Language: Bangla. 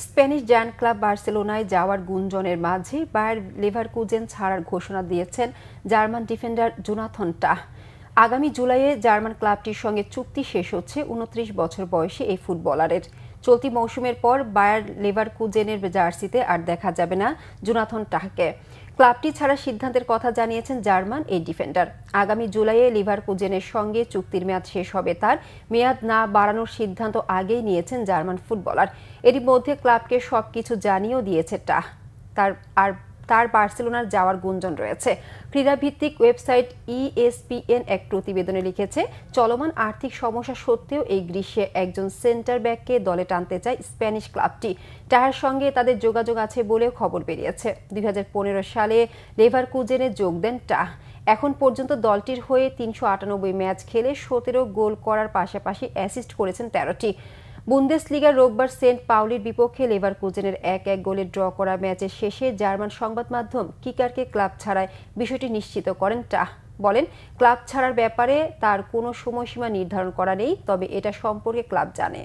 স্প্যানিশ জায়ান্ট ক্লাব বার্সেলোনায় যাওয়ার গুঞ্জনের মাঝে বায়ার লেভারকুজেন ছাড়ার ঘোষণা দিয়েছেন জার্মান ডিফেন্ডার জোনাথন টাহ। আগামী জুলাইয়ে জার্মান ক্লাবটির সঙ্গে চুক্তি শেষ হচ্ছে ২৯ বছর বয়সী এই ফুটবলারের। চলতি মৌসুমের পর বায়ার লেভারকুজেনের জার্সিতে আর দেখা যাবে না জোনাথন টাহকে। ক্লাবটি ছাড়ার সিদ্ধান্তের কথা জানিয়েছেন জার্মান এই ডিফেন্ডার। আগামী জুলাইয়ে লিভারকুজেনের সঙ্গে চুক্তির মেয়াদ শেষ হবে। তার মেয়াদ না বাড়ানোর সিদ্ধান্ত আগেই নিয়েছেন জার্মান ফুটবলার। এরই মধ্যে ক্লাবকে সবকিছু জানিয়েও দিয়েছে টাহ। তার বার্সেলোনার যাওয়ার গুঞ্জন রয়েছে। ক্রীড়াভিত্তিক ওয়েবসাইট ESPN এক প্রতিবেদনে লিখেছে, চলমান আর্থিক সমস্যা সত্ত্বেও এই গ্রীষ্মে একজন সেন্টার ব্যাককে দলে টানতে চায় স্প্যানিশ ক্লাবটি। টাহের সঙ্গে তাদের যোগাযোগ আছে বলেও খবর বেরিয়েছে। ২০১৫ সালে লেভারকুজেনে যোগ দেন টাহ। এখন পর্যন্ত দলটির হয়ে ৩৯৮ ম্যাচ খেলে ১৭ গোল করার পাশাপাশি অ্যাসিস্ট করেছেন ১৩টি। বুন্দেসলিগার রোববার সেন্ট পাউলির বিপক্ষে লেভারকুজেনের ১-১ গোলে ড্র করা ম্যাচের শেষে জার্মান সংবাদ মাধ্যম কিকারকে ক্লাব ছাড়ায় বিষয়টি নিশ্চিত করেন টাহ। বলেন, ক্লাব ছাড়ার ব্যাপারে তার কোনো সময়সীমা নির্ধারণ করা নেই, তবে এটা সম্পর্কে ক্লাব জানে।